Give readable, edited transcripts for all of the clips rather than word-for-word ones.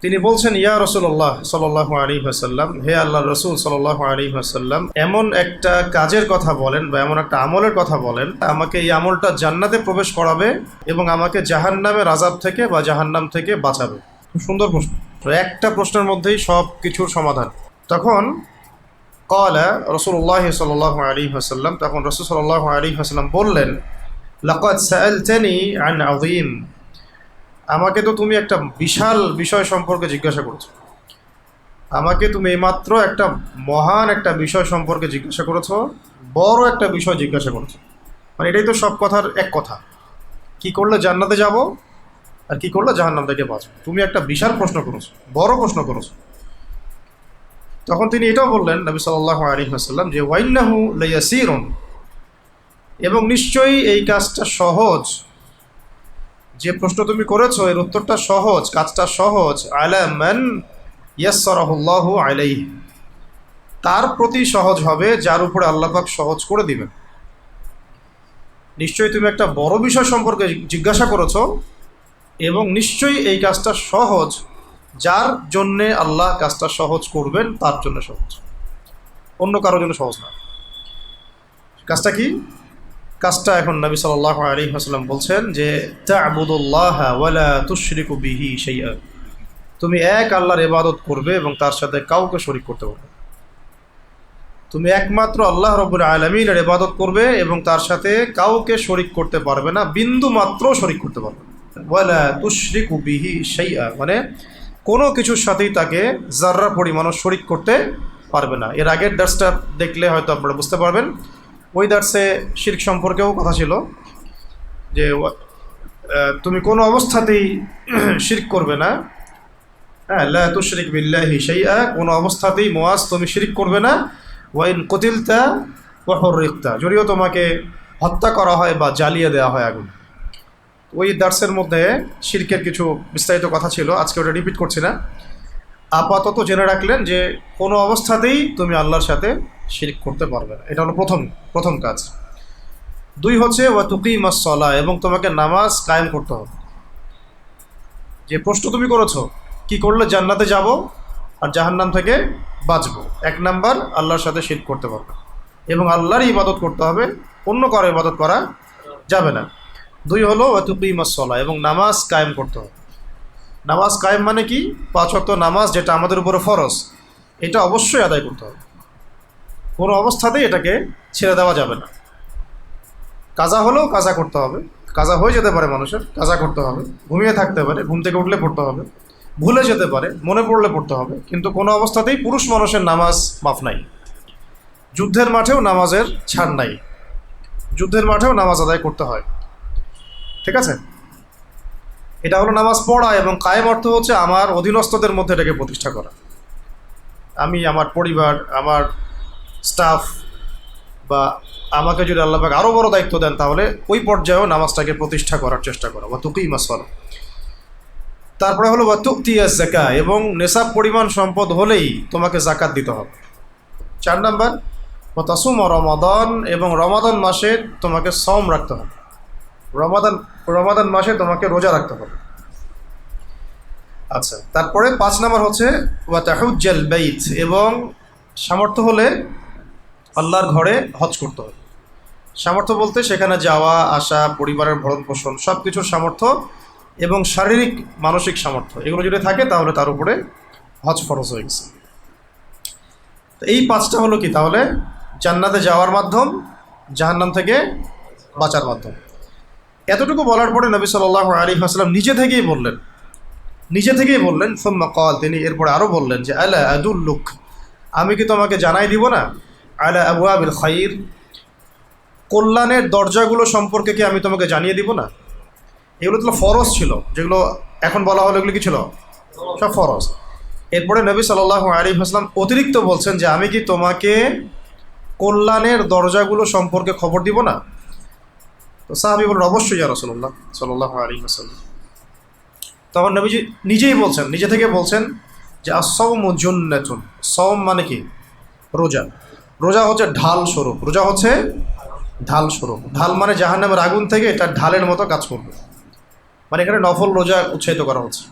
তিনি বলছেন, ইয়া রাসূলুল্লাহ সাল্লাল্লাহু আলাইহি ওয়াসাল্লাম, হে আল্লাহর রাসূল সাল্লাল্লাহু আলাইহি ওয়াসাল্লাম, এমন একটা কাজের কথা বলেন বা এমন একটা আমলের কথা বলেন আমাকে এই আমলটা জান্নাতে প্রবেশ করাবে এবং আমাকে জাহান্নামের আযাব থেকে বা জাহান্নাম থেকে বাঁচাবে। খুব সুন্দর প্রশ্ন। তো একটা প্রশ্নের মধ্যেই সব কিছুর সমাধান। তখন ক্বালা রাসূলুল্লাহ সাল্লাল্লাহু আলাইহি ওয়াসাল্লাম, তখন রাসূল সাল্লাল্লাহু আলাইহি ওয়াসাল্লাম বললেন, লাকাদ সাআলতানি আন আযীম, আমাকে তো তুমি একটা বিশাল বিষয় সম্পর্কে জিজ্ঞাসা করেছো। আমাকে তুমি এইমাত্র একটা মহান একটা বিষয় সম্পর্কে জিজ্ঞাসা করেছো, বড় একটা বিষয় জিজ্ঞাসা করেছো। মানে এটাই তো সব কথার এক কথা, কি করলে জান্নাতে যাব আর কি করলে জাহান্নাম থেকে বাঁচব। তুমি একটা বিশাল প্রশ্ন করেছো, বড় প্রশ্ন করেছো। তখন তিনি এটাও বললেন, নবী সাল্লাল্লাহু আলাইহি ওয়াসাল্লাম, যে ওয়াইন্নাহু লায়াসীরুন, এবং নিশ্চয়ই এই কাজটা সহজ। যে প্রশ্ন তুমি করেছো এর উত্তরটা সহজ, কাজটা সহজ। আলা মান ইয়াসসারাহুল্লাহু আলাইহি, তার প্রতি সহজ হবে যার উপরে আল্লাহ পাক সহজ করে দিবেন। নিশ্চয়ই তুমি একটা বড় বিষয় সম্পর্কে জিজ্ঞাসা করেছো এবং নিশ্চয়ই এই কাজটা সহজ, যার জন্যে আল্লাহ কাজটা সহজ করবেন তার জন্য সহজ, অন্য কারোর জন্য সহজ না। কাজটা কি? কাজটা এখন নবী সাল্লাল্লাহু আলাইহি ওয়াসাল্লাম বলছেন যে তা'বুদুল্লাহ ওয়া লা তুশরিকু বিহি শাইআ, তুমি এক আল্লাহর ইবাদত করবে এবং তার সাথে কাউকে শরীক করতে পারবে। তুমি একমাত্র আল্লাহ রাব্বুল আলামিনের ইবাদত করবে এবং তার সাথে কাউকে শরীক করতে পারবে না, বিন্দু মাত্র শরীক করতে পারবে না। ওয়া লা তুশরিকু বিহি শাইআ মানে কোনো কিছুর সাথেই তাকে যাররা পরিমাণও শরীক করতে পারবে না। এর আগের দার্সটা দেখলে হয়তো আপনারা বুঝতে পারবেন। ওই দার্সে শিরক সম্পর্কেও কথা ছিল যে তুমি কোনো অবস্থাতেই শিরক করবে না। হ্যাঁ, লা তুশরিক বিল্লাহি শাইআ, কোনো অবস্থাতেই মুআজ তুমি শিরক করবে না। ওয়া ইন কুতিলতা ওয়া হুররিকতা, যদিও তোমাকে হত্যা করা হয় বা জ্বালিয়ে দেওয়া হয় আগুন। ওই দার্সের মধ্যে শিরকের কিছু বিস্তারিত কথা ছিল, আজকে ওটা রিপিট করছি না। আপাতত জেনে রাখলেন যে কোনো অবস্থাতেই তুমি আল্লাহর সাথে শিরক করতে পারবে না। এটা হলো প্রথম কাজ। দুই হচ্ছে ওয়া তুকিমাস সালাহ, এবং তোমাকে নামাজ কায়েম করতে হবে। যে প্রশ্ন তুমি করেছো, কি করলে জান্নাতে যাব আর জাহান্নাম থেকে বাঁচবো, এক নাম্বার আল্লাহর সাথে শিরক করতে পারবে এবং আল্লাহরই ইবাদত করতে হবে, অন্য কারো ইবাদত করা যাবে না। দুই হলো ওয়া তুকিমাস সালাহ, এবং নামাজ কায়েম করতে হবে। নামাজ কায়েম মানে কি? 5 ওয়াক্ত নামাজ যেটা আমাদের উপরে ফরজ, এটা অবশ্যই আদায় করতে হবে, কোনো অবস্থাতেই এটাকে ছেড়ে দেওয়া যাবে না। কাজা হলেও কাজা করতে হবে, কাজা হয়ে যেতে পারে মানুষের, কাজা করতে হবে। ঘুমিয়ে থাকতে পারে, ঘুম থেকে উঠলে পড়তে হবে, ভুলে যেতে পারে, মনে পড়লে পড়তে হবে, কিন্তু কোনো অবস্থাতেই পুরুষ মানুষের নামাজ মাফ নাই। যুদ্ধের মাঠেও নামাজের ছাড় নাই, যুদ্ধের মাঠেও নামাজ আদায় করতে হয়। ঠিক আছে, এটা হলো নামাজ পড়া। এবং কায়েম অর্থ হচ্ছে আমার অধীনস্থদের মধ্যে এটাকে প্রতিষ্ঠা করা। আমি, আমার পরিবার, আমার স্টাফ, বা আমাকে যদি আল্লাহ পাক আরও বড় দায়িত্ব দেন তাহলে ওই পর্যায়েও নামাজটাকে প্রতিষ্ঠা করার চেষ্টা করা, বা তুকিমাস সালাহ। তারপরে হলো বা তুতিয়া যাকা, এবং নেশাব পরিমাণ সম্পদ হলেই তোমাকে জাকাত দিতে হবে। 4 নাম্বার ও তাসুম রমাদান, এবং রমাদান মাসে তোমাকে সওম রাখতে হবে, রমাদান মাসে তোমাকে রোজা রাখতে হবে। আচ্ছা, তারপরে 5 নাম্বার হচ্ছে ওয়া তাহুজ্জাল বাইত, এবং সামর্থ্য হলে আল্লাহর ঘরে হজ করতে হবে। সামর্থ্য বলতে সেখানে যাওয়া আসা, পরিবারের ভরণ পোষণ, সব কিছুর সামর্থ্য এবং শারীরিক মানসিক সামর্থ্য, এগুলো যদি থাকে তাহলে তার উপরে হজ ফরজ হয়ে গেছে। তো এই 5টা হলো কি তাহলে? জান্নাতে যাওয়ার মাধ্যম, জাহান্নাম থেকে বাঁচার মাধ্যম। এতটুকু বলার পরে নবী সাল্লাল্লাহু আলাইহি ওয়াসাল্লাম নিজে থেকেই বললেন সুম্মা ক্বাল, তিনি এরপরে আরও বললেন যে আলা আদুল্লুক, আমি কি তোমাকে জানাই দিব না? আলা আবওয়াবিল খাইর, কল্যাণের দরজাগুলো সম্পর্কে কি আমি তোমাকে জানিয়ে দিব না? এগুলো তো ফরজ ছিল, যেগুলো এখন বলা হলো এগুলো কি ছিল? সব ফরজ। এরপরে নবী সাল্লাল্লাহু আলাইহি ওয়াসাল্লাম অতিরিক্ত বলছেন যে আমি কি তোমাকে কল্যাণের দরজাগুলো সম্পর্কে খবর দিব না? তো সাহাবী বললেন, অবশ্যই ইয়া রাসূলুল্লাহ সাল্লাল্লাহু আলাইহি ওয়াসাল্লাম। তখন নবীজি নিজে থেকে বলছেন যে আস-সাওমু জুন্নাতুন, সাওম মানে কি? রোজা। রোজা হচ্ছে ঢাল স্বরূপ, ঢাল মানে জাহান্নামের আগুন থেকে এটা ঢালের মতো কাজ করবে। মানে এখানে নফল রোজা উৎসাহিত করা হচ্ছে।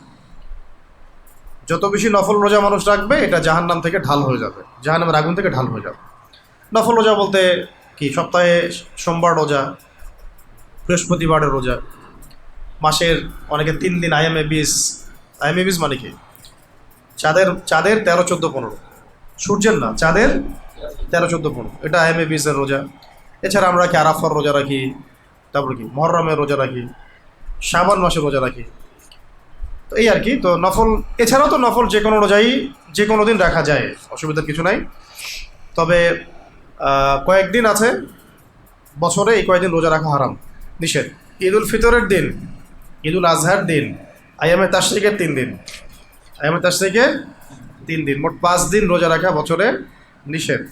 যত বেশি নফল রোজা মানুষ রাখবে এটা জাহান্নাম থেকে ঢাল হয়ে যাবে, জাহান্নামের আগুন থেকে ঢাল হয়ে যাবে। নফল রোজা বলতে কি, সপ্তাহে সোমবার রোজা, বৃহস্পতিবারের রোজা, মাসের অনেকে 3 দিন আইএমএ 20 মানে কি, চাঁদের 13, 14, 15, সূর্যের না, চাঁদের 13, 14, 15, এটা আইএমএ 20-এর রোজা। এছাড়া আমরা কি আরাফার রোজা রাখি, তারপরে কি মহরমের রোজা রাখি, শাবান মাসের রোজা রাখি, তো এই আর কি। তো নফল, এছাড়াও তো নফল যে কোনো রোজাই যে কোনো দিন রাখা যায়, অসুবিধার কিছু নাই। তবে কয়েকদিন আছে বছরে, এই কয়েকদিন রোজা রাখা হারাম, নিষেধ। ঈদ উল ফিতরের দিন, ঈদ উল আজহার দিন, আইয়ামে তাশরিকের 3 দিন, আইয়ামে তাশরিকের 3 দিন, মোট 5 দিন রোজা রাখা বছরে নিষেধ।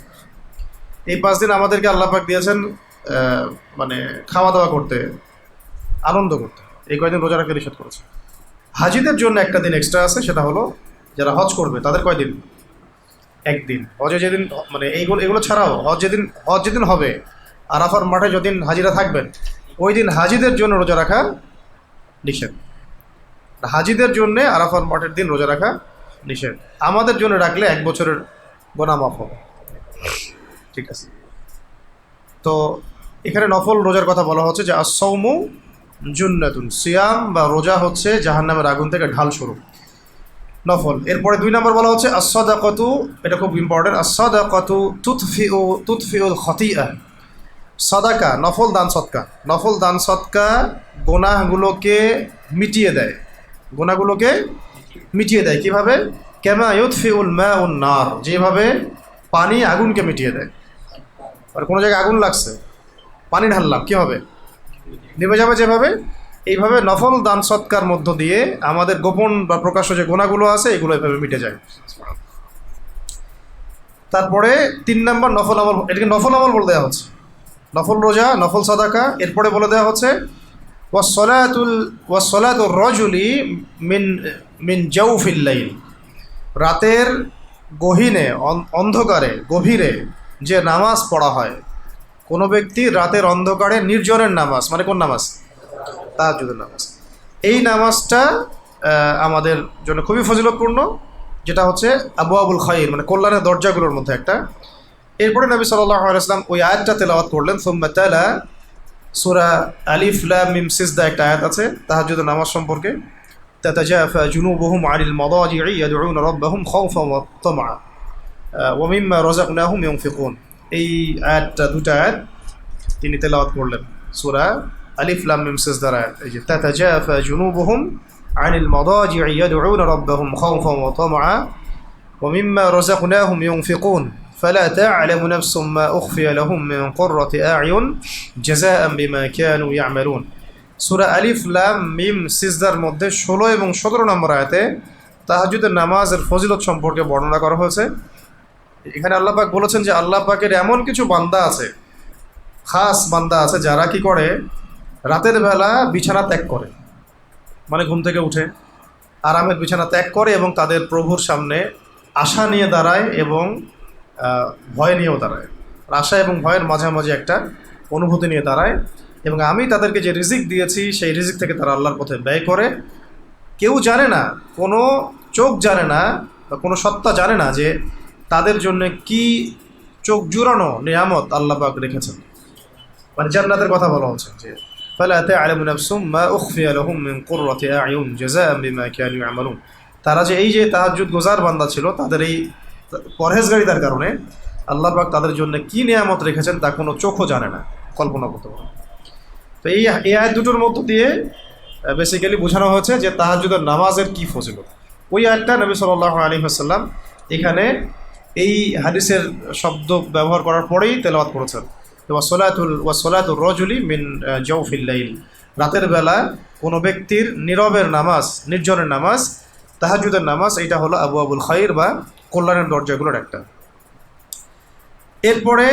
এই 5 দিন আমাদেরকে আল্লাহ পাক দিয়েছেন মানে খাওয়া দাওয়া করতে, আনন্দ করতে, এই কয়দিন রোজা রাখতে নিষেধ করেছে। হাজিদের জন্য একটা দিন এক্সট্রা আছে, সেটা হলো যারা হজ করবে তাদের কয়দিন, 1 দিন। হজে যেদিন মানে এগুলো ছাড়াও হজ যেদিন হবে, আরাফার মাঠে যেদিন হাজিরা থাকবেন, ওই দিন হাজিদের জন্য রোজা রাখা নিষেধ। হাজিদের জন্য আরাফার মাঠের দিন রোজা রাখা নিষেধ। আমাদের জন্য রাখলে 1 বছরের গোনা মাফ হবে। ঠিক আছে, তো এখানে নফল রোজার কথা বলা হচ্ছে যে আসসাউমু জুন্নাতুন, সিয়াম বা রোজা হচ্ছে জাহান্নামের আগুন থেকে ঢাল স্বরূপ, নফল। এরপরে 2 নম্বর বলা হচ্ছে আস-সাদাকাতু, এটা খুব ইম্পর্টেন্ট, আস-সাদাকাতু তুতফিউল খতিআ। সাদাকা, নফল দান সৎকা, নফল দান সৎকা গুনাহগুলোকে মিটিয়ে দেয়, গুনাহগুলোকে মিটিয়ে দেয়। কীভাবে? কামা ইউতফিউল মাউন নার, যেভাবে পানি আগুনকে মিটিয়ে দেয়। আর কোনো জায়গায় আগুন লাগছে, পানি ঢাললাম, কী হবে? নিভে যাবে যেভাবে, এইভাবে নফল দান সৎকার মধ্য দিয়ে আমাদের গোপন বা প্রকাশ্য যে গুনাহগুলো আছে এগুলো এভাবে মিটে যায়। তারপরে 3 নম্বর নফল আমল, এটাকে নফল আমল বলে দেওয়া হচ্ছে, নফল রোজা, নফল সাদাকা। এরপরে বলে দেওয়া হচ্ছে ওয়াসসালাতুর রাজুলি মিন জাওফিল লাইল, রাতের গহীনে, অন্ধকারে, গভীরে যে নামাজ পড়া হয়, কোনো ব্যক্তি রাতের অন্ধকারে নির্জনের নামাজ, মানে কোন নামাজ? তাহাজ্জুদের নামাজ। এই নামাজটা আমাদের জন্য খুবই ফজিলতপূর্ণ, যেটা হচ্ছে আবওয়াবুল খায়র, মানে কল্যাণের দরজাগুলোর মধ্যে একটা। এরপরে নবী সাল্লাল্লাহু আলাইহি ওয়াসাল্লাম ওই আয়াতটা তেলাওয়াত করলেন, সুম্মা তালা সূরা আলিফ লাম মিম সিজদা, একটা আয়াত আছে তাহাজ্জুদের নামাজ সম্পর্কে, তাতাজাফা জুনুবুহুম আনিল মাদাজি'i ইয়াদউনা রাব্বাহুম খাওফান ওয়া তামআ ওয়া মিম্মা রাযাকনাহুম ইউনফিকুন। এই আয়াতটা, 2টা আয়াত তিনি তেলাওয়াত করলেন, সূরা আলিফ লাম মিম সিজদার আয়াত, এই যে তাতাজাফা জুনুবুহুম আনিল মাদাজি'i ইয়াদউনা রাব্বাহুম খাওফান ওয়া তামআ ওয়া মিম্মা রাযাকনাহুম ইউনফিকুন فلا تعلم نفس ما أخفي لهم من قرة أعين جزاء بما كانوا يعملون। সূরা আলিফ লাম মিম সিজদার মধ্যে 16 এবং 17 নম্বর আয়াতে তাহাজ্জুদের নামাজের ফজিলত সম্পর্কে বর্ণনা করা হয়েছে। এখানে আল্লাহ পাক বলেছেন যে আল্লাহ পাকের এমন কিছু বান্দা আছে, খাস বান্দা আছে, যারা কি করে, রাতের বেলা বিছানা ত্যাগ করে, মানে ঘুম থেকে উঠে আরামের বিছানা ত্যাগ করে এবং তাদের প্রভুর সামনে আশা নিয়ে দাঁড়ায় এবং ভয় নিয়েও দাঁড়ায়। আশা এবং ভয়ের মাঝামাঝি একটা অনুভূতি নিয়ে দাঁড়ায়, এবং আমি তাদেরকে যে রিজিক দিয়েছি সেই রিজিক থেকে তারা আল্লাহর পথে ব্যয় করে। কেউ জানে না, কোনো চোখ জানে না বা কোনো সত্তা জানে না যে তাদের জন্য কি চোখ জুড়ানো নিয়ামত আল্লাহ পাক রেখেছেন। মানে জান্নাতের কথা বলা হচ্ছে যে ফালা তা'লামু নাফসুম মা উখফিয়া লাহুম মিন কুররাতি আ'য়ুন জাযাআন বিমা কানু ইয়ামালুন। তারা যে এই যে তাহাজ্জুদ গোজার বান্দা ছিল, তাদের এই পরহেজগারিতার কারণে আল্লাহ পাক তাদের জন্য কি নিয়ামত রেখেছেন তা কোনো চোখও জানে না, কল্পনা করতে পারে। তো এই আয়াত দুটোর মধ্য দিয়ে বেসিক্যালি বোঝানো হয়েছে যে তাহাজ্জুদের নামাজের কি ফজিলত। ওই আয়াতটা নবী সাল্লাল্লাহু আলাইহি ওয়াসাল্লাম এখানে এই হাদিসের শব্দ ব্যবহার করার পরেই তেলাওয়াত করেছেন। ওয়াসসালাতুর রাজুলি মিন জাওফিল লাইল, রাতের বেলা কোনো ব্যক্তির নীরবের নামাজ, নির্জনের নামাজ, তাহাজ্জুদের নামাজ, এইটা হলো আবওয়াবুল খায়র বা কল্যাণের দরজাগুলোর একটা। এরপরে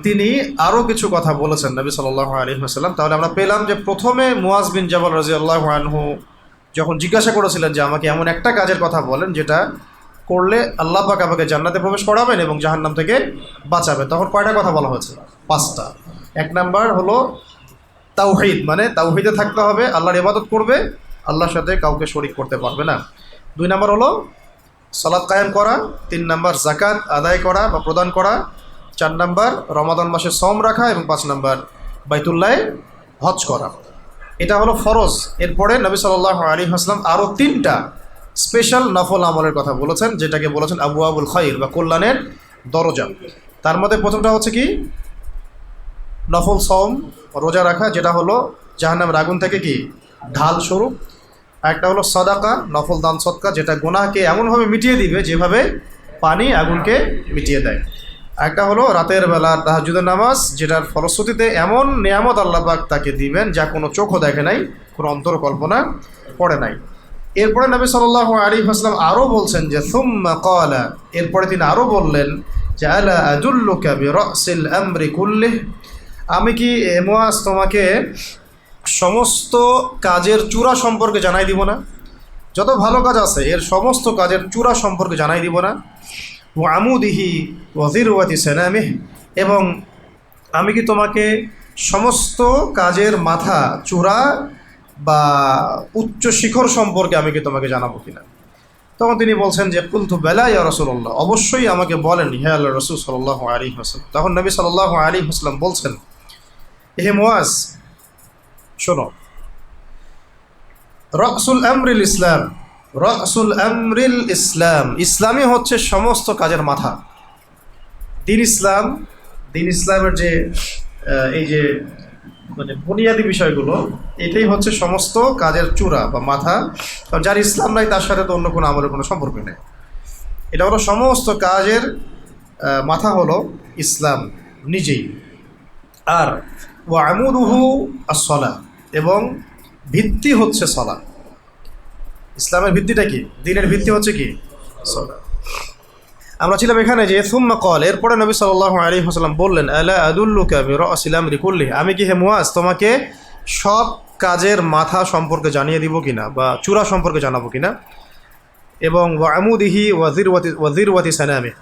তিনি আরও কিছু কথা বলেছেন নবী সাল্লাল্লাহু আলাইহি ওয়াসাল্লাম। তাহলে আমরা পেলাম যে প্রথমে মুয়াজ বিন জাবাল রাদিয়াল্লাহু আনহু যখন জিজ্ঞাসা করেছিলেন যে আমাকে এমন একটা কাজের কথা বলেন যেটা করলে আল্লাহ পাক আমাকে জান্নাতে প্রবেশ করাবেন এবং জাহান্নাম থেকে বাঁচাবেন, তখন কয়টা কথা বলা হয়েছে? 5টা। 1 নাম্বার হলো তাওহীদ, মানে তাওহীদে থাকতে হবে, আল্লাহর ইবাদত করবে, আল্লাহর সাথে কাউকে শরীক করতে পারবে না। 2 নাম্বার হলো সালাত কায়েম করা, 3 নাম্বার যাকাত আদায় করা বা প্রদান করা, 4 নাম্বার রমাদান মাসে সওম রাখা এবং 5 নাম্বার বাইতুল্লাহে হজ করা। এটা হলো ফরজ। এরপরে নবী সাল্লাল্লাহু আলাইহি ওয়াসাল্লাম আরও 3টা স্পেশাল নফল আমলের কথা বলেছেন, যেটাকে বলেছেন আবু আবুল খাইর বা কল্যাণের দরজা। তার মধ্যে প্রথমটা হচ্ছে কি নফল সওম, রোজা রাখা, যেটা হলো জাহান্নামের আগুন থেকে কি ঢাল স্বরূপ। একটা হলো সাদাকা, নফল দান সদকা, যেটা গুনাহকে এমনভাবে মিটিয়ে দিবে যেভাবে পানি আগুনকে মিটিয়ে দেয়। একটা হলো রাতের বেলা তাহাজ্জুদের নামাজ, যেটার ফলশ্রুতিতে এমন নিয়ামত আল্লাহ পাক তাকে দিবেন যা কোনো চোখও দেখে নাই, কোনো অন্তর কল্পনা পড়ে নাই। এরপরে নবী সাল্লাল্লাহু আলাইহি ওয়াসাল্লাম আরও বলছেন যে সুম্মা ক্বালা, এরপরে তিনি আরও বললেন যে আলা আদুল্লুকা বিরাসিল আমরি কুল্লিহ, আমি কি মুআজ তোমাকে সমস্ত কাজের চূড়া সম্পর্কে জানাই দিব না? যত ভালো কাজ আছে এর সমস্ত কাজের চূড়া সম্পর্কে জানাই দিব না? ওয়া আমুদিহি ওয়া যিরওয়াতি সানামিহ, এবং আমি কি তোমাকে সমস্ত কাজের মাথা, চূড়া বা উচ্চ শিখর সম্পর্কে আমি কি তোমাকে জানাবো কিনা? তখন তিনি বলছেন যে কুলতু বেলা ইয়া রাসূলুল্লাহ, অবশ্যই আমাকে বলেন হে আল্লাহর রাসূল সাল্লাল্লাহু আলাইহি ওয়াসাল্লাম। তখন নবী সাল্লাল্লাহু আলাইহি ওয়াসাল্লাম বলছেন, হে মুআজ শোনো, রাসুল আমরিল ইসলাম, রাসুল আমরিল ইসলাম, ইসলামই হচ্ছে সমস্ত কাজের মাথা। দিন ইসলাম, দিন ইসলামের যে এই যে মানে বুনিয়াদি বিষয়গুলো, এটাই হচ্ছে সমস্ত কাজের চূড়া বা মাথা। কারণ যার ইসলাম নাই তার সাথে তো অন্য কোনো আমলের কোনো সম্পর্ক নেই। এটা হলো সমস্ত কাজের মাথা হলো ইসলাম নিজেই। আর ওয়া আমুদুহু আস-সালাহ, এবং ভিত্তি হচ্ছে সালাত। ইসলামের ভিত্তিটা কি? দ্বীনের ভিত্তি হচ্ছে কি? সালাত। আমরা ছিলাম এখানে যে সুম্মা ক্বাল, এরপরে নবী সাল্লাল্লাহু আলাইহি ওয়াসাল্লাম বললেন আলা আদুল্লুকা বিরাসিল আমরি কুল্লিহি, আমি কি হে মুআজ তোমাকে সব কাজের মাথা সম্পর্কে জানিয়ে দিব কিনা বা চূড়া সম্পর্কে জানাবো কিনা? এবং ওয়া আমুদিহি ওয়া যিরওয়াতি সানামিহ,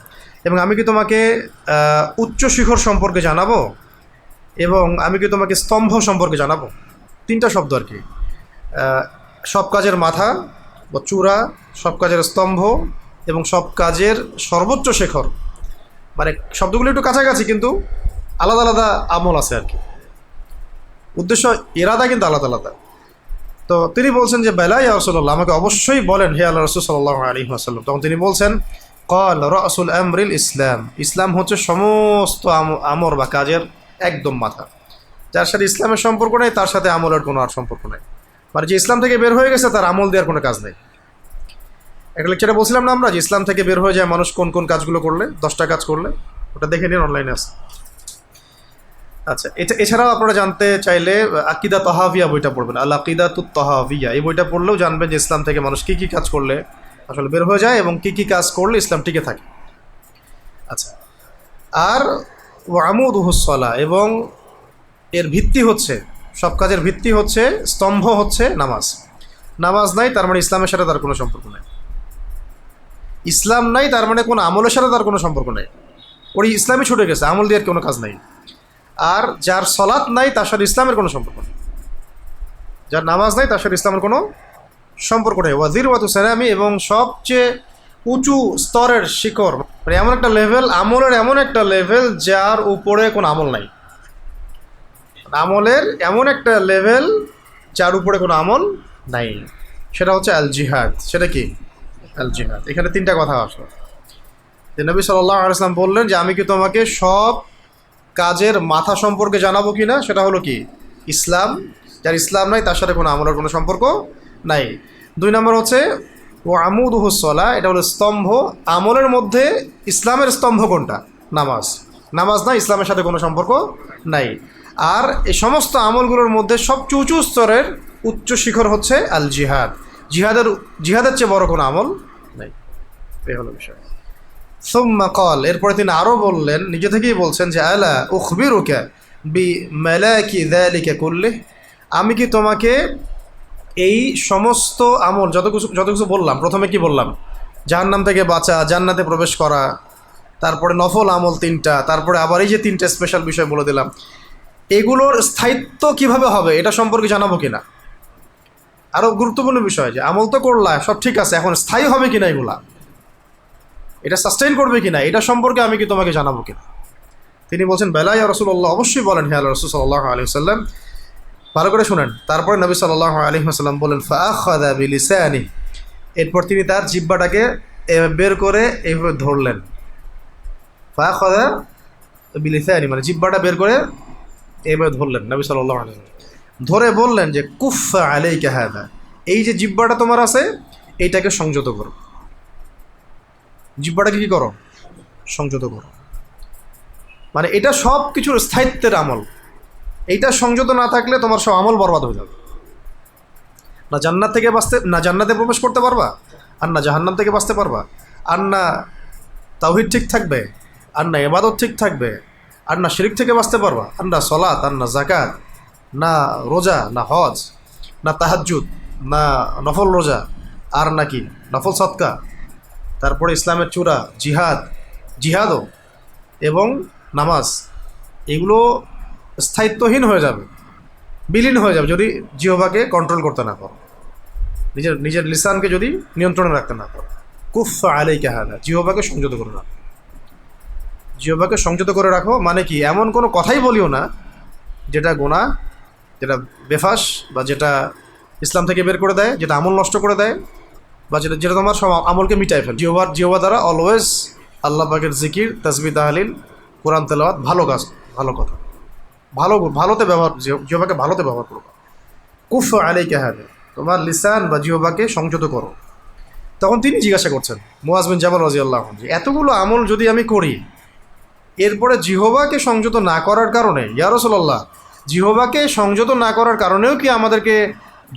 এবং আমি কি তোমাকে উচ্চ শিখর সম্পর্কে জানাবো, এবং আমি কি তোমাকে স্তম্ভ সম্পর্কে জানাবো? 3টা শব্দ আর কি, সব কাজের মাথা বা চূড়া, সব কাজের স্তম্ভ এবং সব কাজের সর্বোচ্চ শিখর। মানে শব্দগুলো একটু কাছাকাছি কিন্তু আলাদা আলাদা আমল আছে আর কি, উদ্দেশ্য ইরাদা কিন্তু আলাদা আলাদা। তো তিনি বলছেন যে বেলা ইয়া রাসূলুল্লাহ, আমাকে অবশ্যই বলেন হে আল্লাহর রাসূল সাল্লাল্লাহু আলাইহি ওয়াসাল্লাম। তখন তিনি বলছেন ক্বাল রাসুল আমরিল ইসলাম, ইসলাম হচ্ছে সমস্ত আমর বা কাজের একদম মাথা। যার সাথে ইসলামের সম্পর্ক নেই তার সাথে আমলের কোনো আর সম্পর্ক নেই। মানে যে ইসলাম থেকে বের হয়ে গেছে তার আমল দেওয়ার কোনো কাজ নেই। একটা লেকচারে বলছিলাম না আমরা যে ইসলাম থেকে বের হয়ে যায় মানুষ কোন কোন কাজগুলো করলে, 10টা কাজ করলে, ওটা দেখে নিন, অনলাইনে আছে। আচ্ছা, এছাড়াও আপনারা জানতে চাইলে আকিদা তাহাভিয়া বইটা পড়বেন, আল আকিদাতুত তাহাভিয়া, এই বইটা পড়লেও জানবেন যে ইসলাম থেকে মানুষ কী কী কাজ করলে আসলে বের হয়ে যায় এবং কী কী কাজ করলে ইসলাম টিকে থাকে। আচ্ছা, আর ওয়া আমুদুহুস সালাহ, এবং এর ভিত্তি হচ্ছে, সব কাজের ভিত্তি হচ্ছে, স্তম্ভ হচ্ছে নামাজ। নামাজ নাই তার মানে ইসলামের সাথে তার কোনো সম্পর্ক নেই। ইসলাম নাই তার মানে কোনো আমলের সাথে তার কোনো সম্পর্ক নেই, ওই ইসলামই ছুটে গেছে, আমল দিয়ে কোনো কাজ নাই। আর যার সলাৎ নাই তার সাথে ইসলামের কোনো সম্পর্ক নেই, যার নামাজ নাই তার সাথে ইসলামের কোনো সম্পর্ক নেই। ওয়া যিরওয়াতু সানামি, এবং সবচেয়ে উঁচু স্তরের শিখর, মানে এমন একটা লেভেল, আমলের এমন একটা লেভেল যার উপরে কোনো আমল নাই। আমলের এমন একটা লেভেল যার উপরে কোনো আমল নাই, সেটা হচ্ছে আল জিহাদ। সেটা কি? আল জিহাদ। এখানে 3টা কথা আসলো যে নবী সাল্লাল্লাহু আলাইহি ওয়াসাল্লাম বললেন যে আমি কি তোমাকে সব কাজের মাথা সম্পর্কে জানাবো কি না, সেটা হলো কি ইসলাম। যার ইসলাম নাই তার সাথে কোনো আমলের কোনো সম্পর্ক নাই। 2 নম্বর হচ্ছে ও আমুদুহুস সালাহ, এটা হলো স্তম্ভ। আমলের মধ্যে ইসলামের স্তম্ভ কোনটা? নামাজ। নামাজ নাই, ইসলামের সাথে কোনো সম্পর্ক নাই। আর এই সমস্ত আমলগুলোর মধ্যে সবচেয়ে উঁচু স্তরের উচ্চ শিখর হচ্ছে আল জিহাদ। জিহাদের চেয়ে বড় কোনো আমল নাই। এই হলো বিষয়। সুম্মা ক্বাল, এরপরে তিনি আরও বললেন, নিজে থেকেই বলছেন যে আলা উখবিরুকা বিমালাকি যালিকা কুল্লিহ, আমি কি তোমাকে এই সমস্ত আমল যত কিছু বললাম, প্রথমে কি বললাম? জাহান্নাম থেকে বাঁচা, জান্নাতে প্রবেশ করা, তারপরে নফল আমল 3টা, তারপরে আবার এই যে 3টা স্পেশাল বিষয় বলে দিলাম, এগুলোর স্থায়িত্ব কিভাবে হবে এটা সম্পর্কে জানাবো কিনা? আরও গুরুত্বপূর্ণ বিষয় যে আমল তো করলা, সব ঠিক আছে, এখন স্থায়ী হবে কিনা এগুলা, এটা সাস্টেইন করবে কিনা, এটা সম্পর্কে আমি কি তোমাকে জানাবো কিনা। তিনি বলছেন বেলা ইয়া রাসূলুল্লাহ, অবশ্যই বলেন হে আল্লাহর রাসূল সাল্লাল্লাহু আলাইহি ওয়াসাল্লাম। ভালো করে শুনেন। তারপরে নবী সাল্লাল্লাহু আলাইহি ওয়াসাল্লাম বলেন ফাআখাযা বিলিসানিহি, এরপর তিনি তার জিহ্বাটাকে বের করে এইভাবে ধরলেন। ফাআখাযা বিলিসানিহি মানে জিহ্বাটা বের করে এইভাবে ধরলেন নবী সাল্লাল্লাহু আলাইহি ওয়াসাল্লাম। ধরে বললেন যে কুফা আলাইকা হাযা, এই যে জিহ্বাটা তোমার আছে এইটাকে সংযত করো। জিহ্বাটাকে কি করো? সংযত করো। মানে এটা সব কিছুর স্থায়িত্বের আমল, এইটা সংযত না থাকলে তোমার সব আমল বরবাদ হয়ে যাবে। না জান্নাত থেকে না জান্নাতে প্রবেশ করতে পারবা, আর না জাহান্নাম থেকে বাঁচতে পারবা, আর না তাওহীদ ঠিক থাকবে, আর না ইবাদত ঠিক থাকবে, আর না শিরক থেকে বাঁচতে পারবা, আর না সলাত, আর না যাকাত, না রোজা, না হজ, না তাহাজ্জুদ, না নফল রোজা, আর নাকি নফল সদকা, তারপরে ইসলামের চূড়া জিহাদও এবং নামাজ, এগুলো স্থায়িত্বহীন হয়ে যাবে, বিলীন হয়ে যাবে যদি জিহ্বাকে কন্ট্রোল করতে না পারো, নিজের লিসানকে যদি নিয়ন্ত্রণে রাখতে না পারো। কুফা আলাইকা হাযা, জিহ্বাকে সংযত করে রাখো। জিহ্বাকে সংযত করে রাখো মানে কি, এমন কোনো কথাই বলিও না যেটা গুনাহ, যেটা বেফাস, বা যেটা ইসলাম থেকে বের করে দেয়, যেটা আমল নষ্ট করে দেয়, বা যেটা তোমার সব আমলকে মিটায় ফেলে। জিহ্বা দ্বারা অলওয়েজ আল্লাহ পাকের জিকির, তাসবিহ, তাহলিল, কোরআন তেলাওয়াত, ভালো কাজ, ভালো কথা, ভালোতে ব্যবহার, জিহ্বাকে ভালোতে ব্যবহার করো। কুফ আলাইকা হাযা, তোমার লিসান বা জিহ্বাকে সংযত করো। তখন তিনি জিজ্ঞাসা করছেন মুআয বিন জাবাল রাদিয়াল্লাহু আনহু, এতগুলো আমল যদি আমি করি, এরপরে জিহ্বাকে সংযত না করার কারণে, ইয়া রাসূলুল্লাহ, জিহ্বাকে সংযত না করার কারণেও কি আমাদেরকে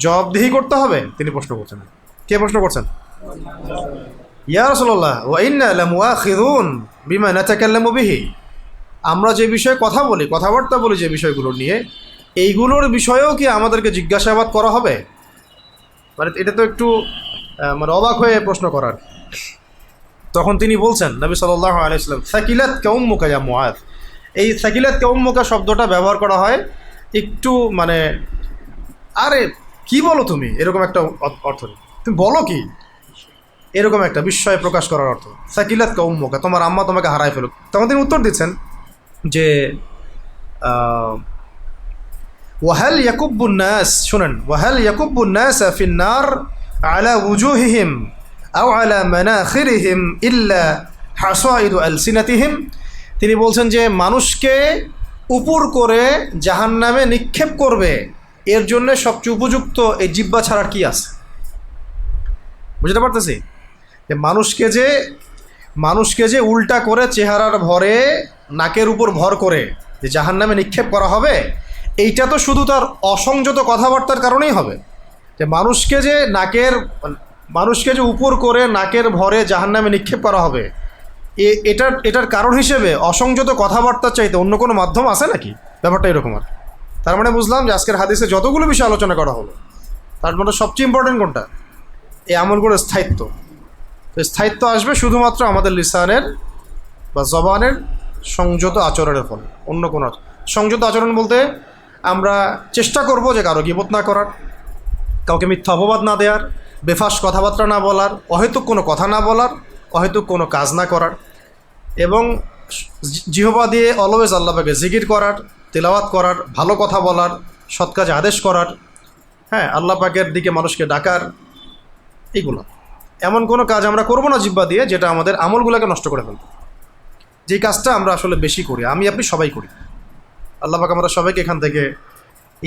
জবাবদিহি করতে হবে? তিনি প্রশ্ন করছেন। কে প্রশ্ন করছেন? ইয়া রাসূলুল্লাহ, ওয়া ইন্না লামুআখিযুন বিমা নাতাকাল্লামু বিহি, আমরা যে বিষয়ে কথা বলি, কথাবার্তা বলি যে বিষয়গুলো নিয়ে, এইগুলোর বিষয়েও কি আমাদেরকে জিজ্ঞাসাবাদ করা হবে? মানে এটা তো একটু মানে অবাক হয়ে প্রশ্ন করার। তখন তিনি বলছেন, নবী সাল্লাল্লাহু আলাইহি ওয়াসাল্লাম, সাকিলাতকা উম্মুকা ইয়া মুআয, এই সাকিলাতকা উম্মুকা শব্দটা ব্যবহার করা হয় একটু মানে আরে কি বলো তুমি, এরকম একটা অর্থ। তুমি বলো কি, এরকম একটা বিস্ময় প্রকাশ করার অর্থ। সাকিলাতকা উম্মুকা, তোমার আম্মা তোমাকে হারায় ফেলুক। তখন তিনি উত্তর দিচ্ছেন যে ওয়াহাল ইয়াকুব্বুন নাস, শুনেন, ওয়াহাল ইয়াকুব্বুন নাস ফিন নার আলা উজুহিহিম আও আলা মানাখিরিহিম ইল্লা হাসাইদু আলসিনাতিহিম। তিনি বলছেন যে মানুষকে উপর করে জাহান্নামে নিক্ষেপ করবে, এর জন্য সবচেয়ে উপযুক্ত এই জিহ্বা ছাড়ার কি আছে? বুঝতে পারতেছি যে মানুষকে যে উল্টা করে চেহারার ভরে নাকের উপর ভর করে যে জাহান্নামে নিক্ষেপ করা হবে, এইটা তো শুধু তার অসংযত কথাবার্তার কারণেই হবে। যে মানুষকে যে উপর করে নাকের ভরে জাহান্নামে নিক্ষেপ করা হবে, এটার কারণ হিসেবে অসংযত কথাবার্তার চাইতে অন্য কোনো মাধ্যম আছে নাকি? ব্যাপারটা এরকম আর। তার মানে বুঝলাম যে আজকের হাদিসে যতগুলো বিষয় আলোচনা করা হলো, তার মধ্যে সবচেয়ে ইম্পর্টেন্ট কোনটা? এই আমলগুলোর স্থায়িত্ব। তো স্থায়িত্ব আসবে শুধুমাত্র আমাদের লিসানের বা জবানের সংযত আচরণের ফলে, অন্য কোনো। সংযত আচরণ বলতে আমরা চেষ্টা করব যে কারো গীবত না করার, কাউকে মিথ্যা অপবাদ না দেওয়ার, বেফাস কথাবার্তা না বলার, অহেতুক কোনো কথা না বলার, অহেতুক কোনো কাজ না করার, এবং জিহ্বা দিয়ে অলওয়েজ আল্লাহ পাকে জিকির করার, তেলাওয়াত করার, ভালো কথা বলার, সৎ কাজে আদেশ করার, হ্যাঁ, আল্লাহ পাকের দিকে মানুষকে ডাকার। এইগুলো এমন কোনো কাজ আমরা করব না জিহ্বা দিয়ে যেটা আমাদের আমলগুলোকে নষ্ট করে ফেলবে। যেই কাজটা আমরা আসলে বেশি করি, আমি আপনি সবাই করি। আল্লাহ পাক আমরা সবাইকে এখান থেকে,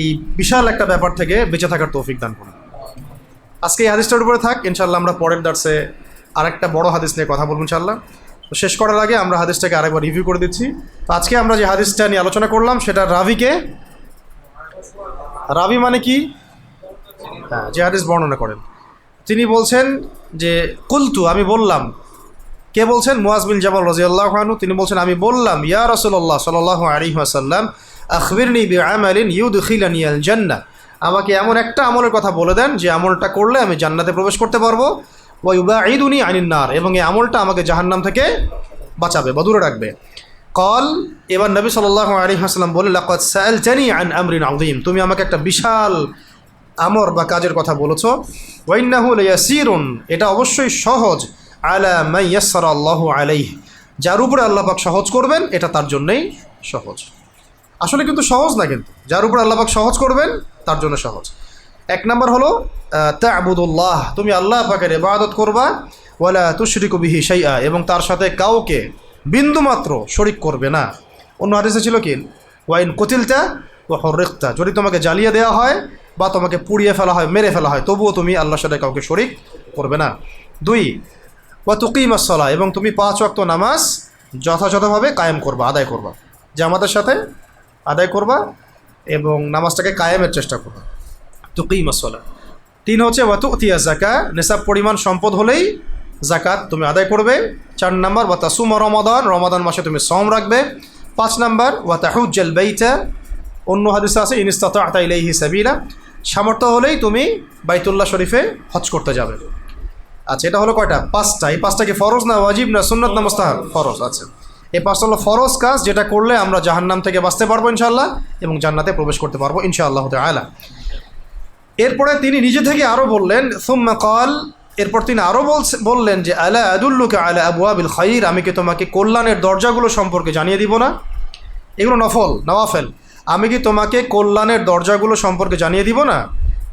এই বিশাল একটা ব্যাপার থেকে বেঁচে থাকার তৌফিক দান করুন। আজকে এই হাদিসটার উপরে থাক, ইনশাআল্লাহ আমরা পরের দার্সে আরেকটা বড় হাদিস নিয়ে কথা বলবো ইনশাআল্লাহ। তো শেষ করার আগে আমরা হাদিসটাকে আরেকবার রিভিউ করে দিচ্ছি। তো আজকে আমরা যে হাদিসটা নিয়ে আলোচনা করলাম সেটা রাভিকে, রাভি মানে কি? হ্যাঁ, যে হাদিস বর্ণনা করেন তিনি বলছেন যে কুলতু, আমি বললাম। কে বলছেন? মুআয বিন জাবাল রাদিয়াল্লাহু আনহু। তিনি বলছেন আমি বললাম, ইয়া রাসূলুল্লাহ সাল্লাল্লাহু আলাইহি ওয়াসাল্লাম, আখবিরনি বিআমালিন ইউদখিলানি আল জান্নাহ, আমাকে এমন একটা আমলের কথা বলে দেন যে আমলটা করলে আমি জান্নাতে প্রবেশ করতে পারবো, ওয়া ইউবাঈদুনি আনিন নার, এবং এই আমলটা আমাকে জাহান্নাম থেকে বাঁচাবে বা দূরে রাখবে। কল, এবার নবী সাল্লাল্লাহু আলাইহি ওয়াসাল্লাম বলে, লাকাদ সাআলতানি আন আমরিন আযীম, তুমি আমাকে একটা বিশাল আমর বা কাজের কথা বলেছ, ওয়াইন্নাহু লায়াসিরুন, এটা অবশ্যই সহজ, আলা মান ইয়াসসারা আল্লাহু আলাইহি, যার উপরে আল্লাহ পাক সহজ করবেন এটা তার জন্যই সহজ। আসলে কিন্তু সহজ না, কিন্তু যার উপরে আল্লাহ পাক সহজ করবেন তার জন্য সহজ। এক নম্বর হলো তা'বুদুল্লাহ, তুমি আল্লাহ পাকের ইবাদত করবা, ওয়ালা তুশরিকু বিহি শাইআ, এবং তার সাথে কাউকে বিন্দুমাত্র শরিক করবে না। অন্য হাদিসে ছিল কি, ওয়াইন কুতিলতা ওয়া হুররিকতা, যদি তোমাকে জ্বালিয়ে দেওয়া হয় বা তোমাকে পুড়িয়ে ফেলা হয়, মেরে ফেলা হয়, তবুও তুমি আল্লাহর সাথে কাউকে শরিক করবে না। 2 ওয়া তুকিমাস সালাহ, এবং তুমি 5 ওয়াক্ত নামাজ যথাযথভাবে কায়েম করবা, আদায় করবা, জামাতের সাথে আদায় করবা এবং নামাজটাকে কায়েমের চেষ্টা করবা, তুকিমাস সালাহ। 3 হচ্ছে ওয়া তুতিয়া যাকাত, নিসাব পরিমাণ সম্পদ হলেই যাকাত তুমি আদায় করবে। 4 নম্বর ওয়া তাসুমা রমাদান, রমাদান মাসে তুমি সওম রাখবে। 5 নম্বর ওয়া তাহুজ্জাল বাইতা, অন্য হাদিসে আছে ইন ইসতাতা'তা ইলাইহি সাবিলা, সামর্থ্য হলেই তুমি বাইতুল্লাহ শরীফে হজ করতে যাবে। আচ্ছা, এটা হলো কয়টা? 5টা। এই 5টা কি ফরজ না ওয়াজিব না সুন্নাত না মুস্তাহাব? ফরজ। আচ্ছা, এই 5টা হলো ফরজ কাজ, যেটা করলে আমরা জাহান্নাম থেকে বাঁচতে পারবো ইনশাআল্লাহ এবং জান্নাতে প্রবেশ করতে পারবো ইনশাআল্লাহ তাআলা। এরপরে তিনি নিজে থেকে আরও বললেন, সুম্মা ক্বাল, এরপর তিনি আরও বললেন যে আলা আদুল্লুকা আলা আবওয়াবিল খাইর, আমি কি তোমাকে কল্যাণের দরজাগুলো সম্পর্কে জানিয়ে দিব না? এগুলো নওয়াফেল, আমি কি তোমাকে কল্যাণের দরজাগুলো সম্পর্কে জানিয়ে দিব না?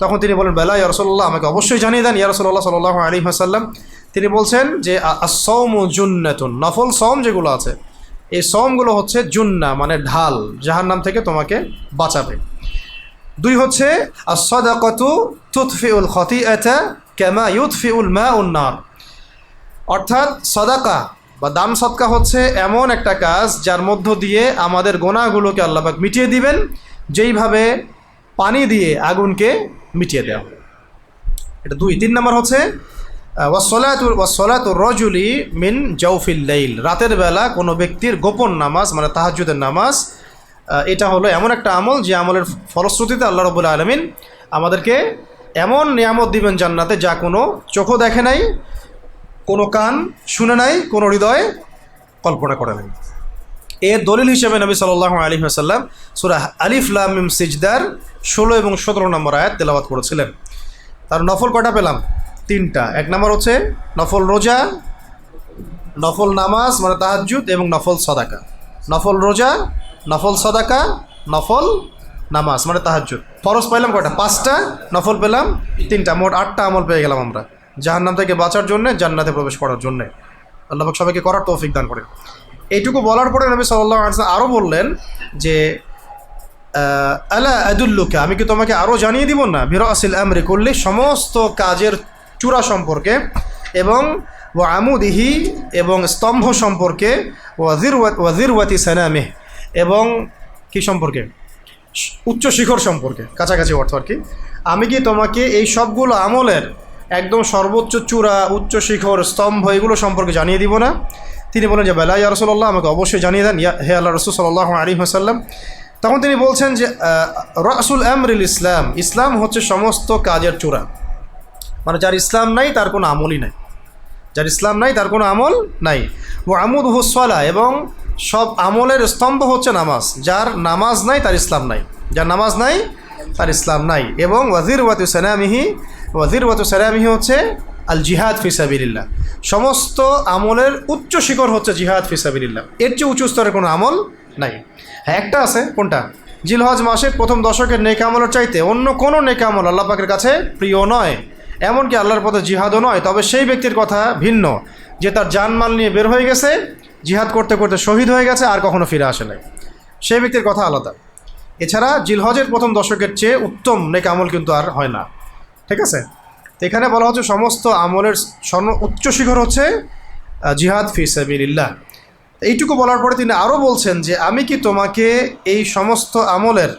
তখন তিনি বলেন, বেলা ইয়া রাসূলুল্লাহ, আমাকে অবশ্যই জানিয়ে দেন ইয়া রাসূলুল্লাহ সাল্লাল্লাহু আলাইহি ওয়াসাল্লাম। তিনি বলছেন যে আস-সাওমু জুন্নাতুন, নফল সওম যেগুলো আছে এই সওমগুলো হচ্ছে জুন্না, মানে ঢাল, জাহান্নাম থেকে তোমাকে বাঁচাবে। 2 হচ্ছে আস-সাদাকাতু তুতফিউল খাতিআতা কামা ইউতফিউল মাউন নার, অর্থাৎ সাদাকা বা দান সদকা হচ্ছে এমন একটা কাজ যার মধ্য দিয়ে আমাদের গুনাহগুলোকে আল্লাহ পাক মিটিয়ে দিবেন, যেইভাবে পানি দিয়ে আগুনকে মিটিয়ে দেওয়া হয়। এটা 2। 3 নম্বর হচ্ছে ওয়াসসালাতুর রাজুলি মিন জাওফিল লাইল, রাতের বেলা কোনো ব্যক্তির গোপন নামাজ মানে তাহাজ্জুদের নামাজ, এটা হলো এমন একটা আমল যে আমলের ফলশ্রুতিতে আল্লাহ রাব্বুল আলামিন আমাদেরকে এমন নিয়ামত দিবেন জান্নাতে, যা কোনো চোখও দেখে নাই, কোনো কান শুনে নাই, কোনো হৃদয় কল্পনা করে নাই। এর দলিল হিসেবে নবী সাল্লাল্লাহু আলাইহি ওয়াসাল্লাম সূরা আলিফ লাম মিম সিজদার 16 এবং 17 নম্বর আয়াত তেলাওয়াত করেছিলেন। তার নফল কয়টা পেলাম? 3টা। 1 নম্বর হচ্ছে নফল রোজা, নফল নামাজ মানে তাহাজ্জুদ এবং নফল সাদাকা। নফল রোজা, নফল সাদাকা, নফল নামাজ মানে তাহাজ্জুদ। ফরজ পাইলাম কয়টা? 5টা, নফল পেলাম 3টা, মোট 8টা আমল পেয়ে গেলাম আমরা জাহান্নাম থেকে বাঁচার জন্য, জান্নাতে প্রবেশ করার জন্য। আল্লাহ পাক সবাইকে করার তৌফিক দান করেন। এইটুকু বলার পরে নবী সাল্লাল্লাহু আলাইহি ওয়াসাল্লাম আরও বললেন যে আলা আদুল্লুকা, আমি কি তোমাকে আরও জানিয়ে দিব না, বিরাসিল আমরি কুল্লি, সমস্ত কাজের চূড়া সম্পর্কে, এবং ওয়া আমুদিহি, এবং স্তম্ভ সম্পর্কে, ওয়া যিরওয়াতি সানামিহ, এবং কি সম্পর্কে? উচ্চ শিখর সম্পর্কে, কাছাকাছি অর্থ আর কি। আমি কি তোমাকে এই সবগুলো আমলের একদম সর্বোচ্চ চূড়া, উচ্চ শিখর, স্তম্ভ এগুলো সম্পর্কে জানিয়ে দিব না? তিনি বলেন যে বেলা ইয়া রাসূলুল্লাহ, আমাকে অবশ্যই জানিয়ে দেন হে আল্লাহ রাসূল সাল্লাল্লাহু আলাইহি ওয়াসাল্লাম। তখন তিনি বলছেন যে রাসুল আমরিল ইসলাম, ইসলাম হচ্ছে সমস্ত কাজের চূড়া, মানে যার ইসলাম নাই তার কোনো আমলই নাই, যার ইসলাম নাই তার কোনো আমল নাই। ও আমুদুহুস সালাহ, এবং সব আমলের স্তম্ভ হচ্ছে নামাজ, যার নামাজ নাই তার ইসলাম নাই, যার নামাজ নাই তার ইসলাম নাই। এবং ওয়াজিরওয়াতু সালামিহি হচ্ছে আল জিহাদ ফি সাবিলিল্লাহ, সমস্ত আমলের উচ্চ শিখর হচ্ছে জিহাদ ফি সাবিলিল্লাহ, এর চেয়ে উঁচু স্তরের কোনো আমল নাই। হ্যাঁ, একটা আছে, কোনটা? জিলহজ মাসের প্রথম দশকের নেক আমলের চাইতে অন্য কোনো নেক আমল আল্লাহ পাকের কাছে প্রিয় নয়, এমনকি আল্লাহর পথে জিহাদও নয়। তবে সেই ব্যক্তির কথা ভিন্ন যে তার জানমাল নিয়ে বের হয়ে গেছে, জিহাদ করতে করতে শহীদ হয়ে গেছে, আর কখনো ফিরে আসে নাই, সেই ব্যক্তির কথা আলাদা। এছাড়া জিলহজের প্রথম দশকের চেয়ে উত্তম নেক আমল কিন্তু আর হয় না, ঠিক আছে? তো এখানে বলা হচ্ছে সমস্ত আমলের উচ্চ শিখর হচ্ছে জিহাদ ফি সাবিলিল্লাহ। এইটুকু বলার পরে তিনি আরও বলছেন যে আমি কি তোমাকে এই সমস্ত আমলের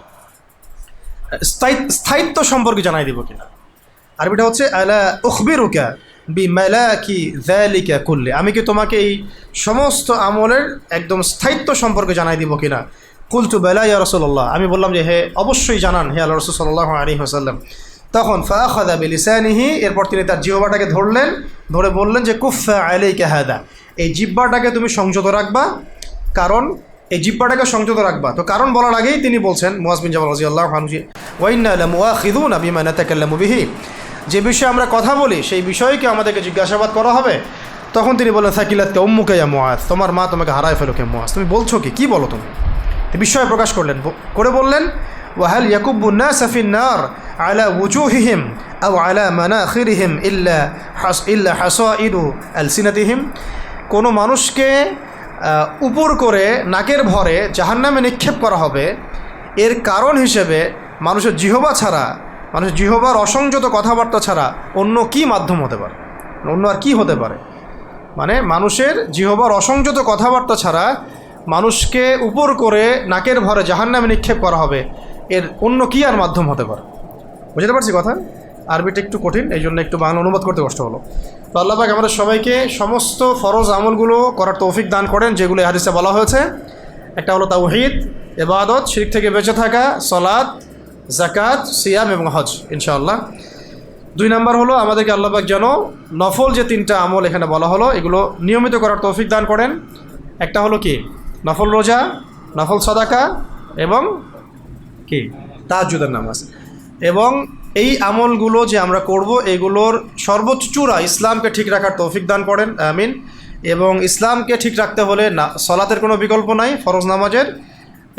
স্থায়িত্ব সম্পর্কে জানাই দিব কিনা? আরবিটা হচ্ছে আলা উখবিরুকা বিমালাকি যালিকা কুল্লি, আমি কি তোমাকে এই সমস্ত আমলের একদম স্থায়িত্ব সম্পর্কে জানাই দিব কিনা? কুলতু বালা ইয়া রাসূলুল্লাহ, আমি বললাম যে হে অবশ্যই জানান হে আল্লাহর রাসূল সাল্লাল্লাহু আলাইহি ওয়াসাল্লাম। তখন ফাআখাযা বিলিসানিহি, এরপর তিনি তার জিহ্বাটাকে ধরলেন, ধরে বললেন যে কুফা আলাইকা হাদা, এই জিহ্বাটাকে তুমি সংযত রাখবা, কারণ এই জিহ্বাটাকে সংযত রাখবা। তো কারণ বলার আগেই তিনি বলছেন মুআজ বিন জাবাল রাদিয়াল্লাহু আনহু, ওয়া ইন্না লামুআখিযুনা বিমা নাতাকাল্লামু বিহি, যে বিষয়ে আমরা কথা বলি সেই বিষয়কে আমাদেরকে জিজ্ঞাসাবাদ করা হবে। তখন তিনি বললেন, সাকিলাতকা উম্মুকা ইয়া মুআজ, তোমার মা তোমাকে হারায় ফেলো কে মুআজ, তুমি বলছো কি বলো তুমি? বিস্ময় প্রকাশ করে বললেন, ওয়াহাল ইয়াকুব্বুন নাসা ফিন নার আলা ওয়ুজুহিহিম আও আলা মানাখিরিহিম ইল্লা হাসাইদু আলসিনাতিহিম, কোনো মানুষকে উপর করে নাকের ভরে জাহান্নামে নিক্ষেপ করা হবে, এর কারণ হিসেবে মানুষের জিহবা ছাড়া, মানুষের জিহবার অসংযত কথাবার্তা ছাড়া অন্য কি মাধ্যম হতে পারে, অন্য আর কি হতে পারে? মানে মানুষের জিহবার অসংযত কথাবার্তা ছাড়া মানুষকে উপর করে নাকের ভরে জাহান্নামে নিক্ষেপ করা হবে, এর অন্য কি আর মাধ্যম হতে পারে? বুঝতে পারছি কথা? আরবিটা একটু কঠিন, এই জন্য একটু বাংলা অনুবাদ করতে কষ্ট হলো। তো আল্লাহ পাক আমাদের সবাইকে সমস্ত ফরজ আমলগুলো করার তৌফিক দান করেন যেগুলো হাদিসে বলা হয়েছে। একটা হলো তাওহীদ, ইবাদত, শিরক থেকে বেঁচে থাকা, সালাত, যাকাত, সিয়াম এবং হজ ইনশাআল্লাহ। 2 নাম্বার হলো আমাদেরকে আল্লাহ পাক যেন নফল যে 3টা আমল এখানে বলা হলো এগুলো নিয়মিত করার তৌফিক দান করেন। একটা হলো কি? নফল রোজা, নফল সাদাকা এবং কি তাহাজ্জুদের নামাজ। এবং এই আমলগুলো যে আমরা করব এগুলোর সর্বোচ্চ চূড়া ইসলামকে ঠিক রাখার তৌফিক দান করেন, আমিন। এবং ইসলামকে ঠিক রাখতে হলে সালাতের কোনো বিকল্প নাই, ফরজ নামাজের।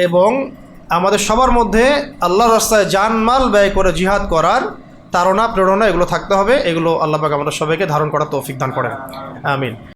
এবং আমাদের সবার মধ্যে আল্লাহর রাস্তায় জানমাল ব্যয় করে জিহাদ করার তাড়না প্রেরণা এগুলো থাকতে হবে। এগুলো আল্লাহ পাক আমাদের সবাইকে ধারণ করার তৌফিক দান করেন, আমিন।